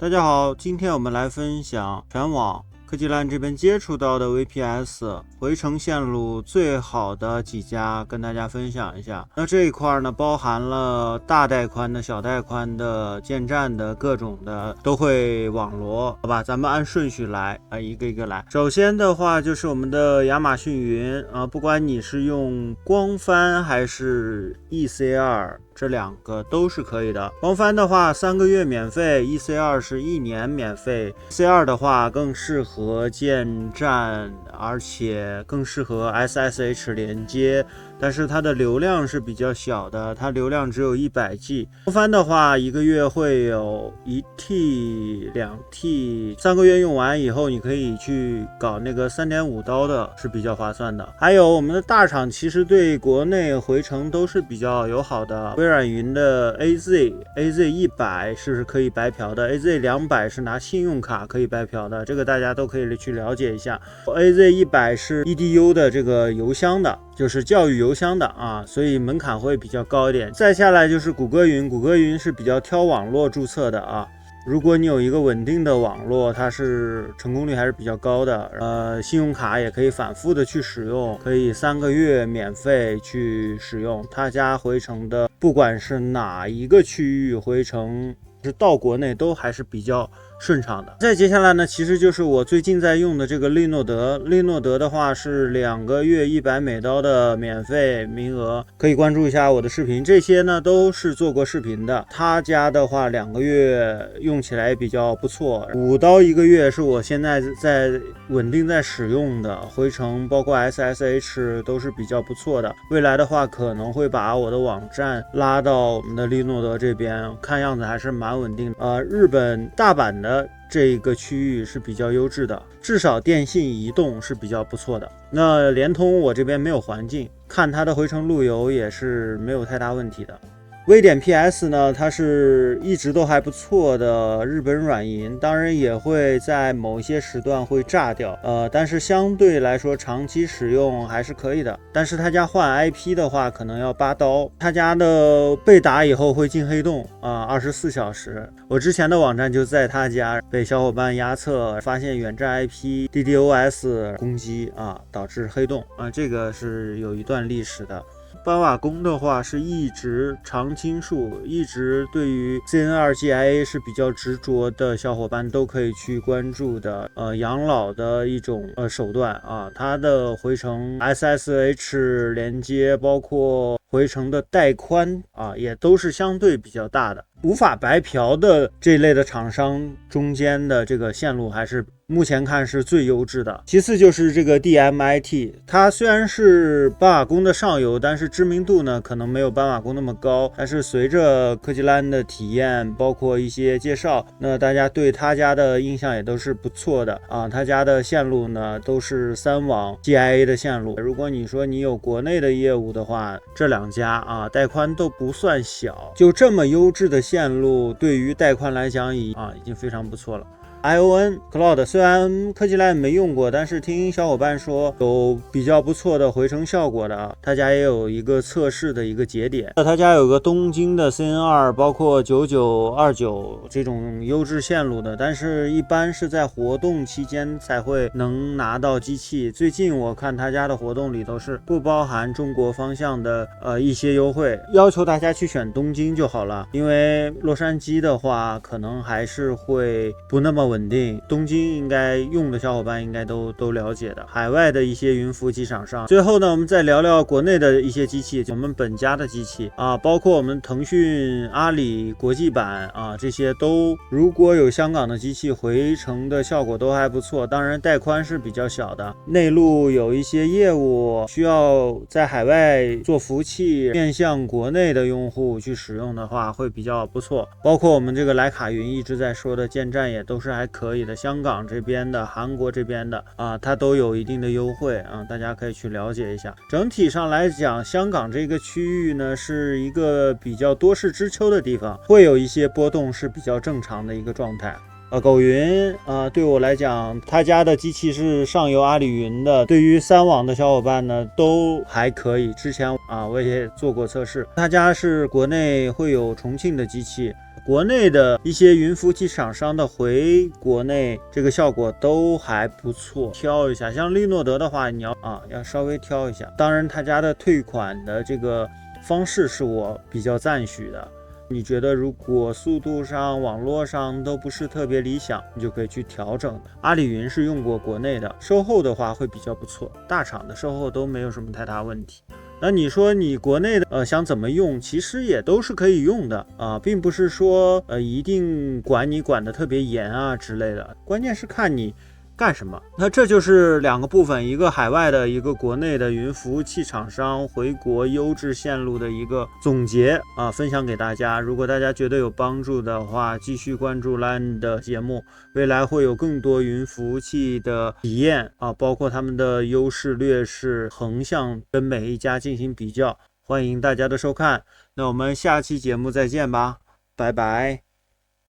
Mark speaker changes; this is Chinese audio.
Speaker 1: 大家好，今天我们来分享全网科技烂这边接触到的 VPS 回程线路最好的几家，跟大家分享一下。那这一块呢，包含了大带宽的、小带宽的、建站的各种的都会网罗，好吧？咱们按顺序来一个一个来。首先的话就是我们的亚马逊云不管你是用光帆还是 EC2。这两个都是可以的。光帆的话3个月免费 ，EC2 是1年免费。EC2 的话更适合建站，而且更适合 SSH 连接，但是它的流量是比较小的，它流量只有100G。光帆的话1个月会有1T、2T， 3个月用完以后，你可以去搞那个3.5刀的，是比较划算的。还有我们的大厂其实对国内回程都是比较友好的。微软云的 AZ100 是可以白嫖的， AZ200 是拿信用卡可以白嫖的，这个大家都可以去了解一下。AZ100 是 EDU 的这个邮箱的，就是教育邮箱的所以门槛会比较高一点。再下来就是谷歌云，谷歌云是比较挑网络注册的如果你有一个稳定的网络，它是成功率还是比较高的。信用卡也可以反复的去使用，可以3个月免费去使用。他家回程的，不管是哪一个区域回程，是到国内都还是比较顺畅的。再接下来呢，其实就是我最近在用的这个利诺德。利诺德的话是2个月100美刀的免费名额，可以关注一下我的视频，这些呢都是做过视频的。他家的话2个月用起来比较不错，5刀1个月是我现在在稳定在使用的，回程包括 SSH 都是比较不错的。未来的话可能会把我的网站拉到我们的利诺德这边，看样子还是蛮稳定的。日本大阪的这个区域是比较优质的，至少电信、移动是比较不错的。那联通我这边没有环境，看它的回程路由也是没有太大问题的。微点 PS 呢，它是一直都还不错的日本软银，当然也会在某一些时段会炸掉，但是相对来说长期使用还是可以的。但是他家换 IP 的话可能要8刀，他家的被打以后会进黑洞24小时。我之前的网站就在他家被小伙伴压测，发现远站 IP DDoS 攻击导致黑洞这个是有一段历史的。斑瓦工的话是一直常青树，一直对于 CN2GIA 是比较执着的小伙伴都可以去关注的养老的一种手段它的回程 SSH 连接包括回程的带宽也都是相对比较大的，无法白嫖的这类的厂商中间的这个线路还是目前看是最优质的。其次就是这个 DMIT， 它虽然是斑瓦工的上游，但是知名度呢可能没有斑瓦工那么高，但是随着科技烂的体验包括一些介绍，那大家对他家的印象也都是不错的他家的线路呢都是3网 GIA 的线路。如果你说你有国内的业务的话，这2家带宽都不算小，就这么优质的线路对于带宽来讲已经非常不错了。ION Cloud 虽然科技烂没用过，但是听小伙伴说有比较不错的回程效果的，他家也有一个测试的一个节点。他家有个东京的 CN2 包括9929这种优质线路的，但是一般是在活动期间才会能拿到机器。最近我看他家的活动里头是不包含中国方向的一些优惠，要求大家去选东京就好了，因为洛杉矶的话可能还是会不那么稳定，东京应该用的小伙伴应该都了解的，海外的一些云服务器厂商。最后呢，我们再聊聊国内的一些机器，我们本家的机器包括我们腾讯、阿里国际版这些都如果有香港的机器回程的效果都还不错，当然带宽是比较小的，内陆有一些业务需要在海外做服务器面向国内的用户去使用的话会比较不错，包括我们这个徕卡云一直在说的建站也都是还可以的，香港这边的、韩国这边的它都有一定的优惠大家可以去了解一下。整体上来讲，香港这个区域呢是一个比较多事之秋的地方，会有一些波动是比较正常的一个状态。狗云对我来讲，他家的机器是上游阿里云的，对于3网的小伙伴呢都还可以。之前我也做过测试，他家是国内会有重庆的机器，国内的一些云服务器厂商的回国内这个效果都还不错，挑一下。像利诺德的话，你要稍微挑一下。当然，他家的退款的这个方式是我比较赞许的。你觉得如果速度上、网络上都不是特别理想，你就可以去调整。阿里云是用过国内的，售后的话会比较不错，大厂的售后都没有什么太大问题。那你说你国内的想怎么用，其实也都是可以用的并不是说一定管你管得特别严啊之类的，关键是看你干什么。那这就是两个部分，一个海外的，一个国内的云服务器厂商回国优质线路的一个总结分享给大家。如果大家觉得有帮助的话，继续关注 LAN 的节目，未来会有更多云服务器的体验包括他们的优势劣势，横向跟每一家进行比较，欢迎大家的收看。那我们下期节目再见吧，拜拜。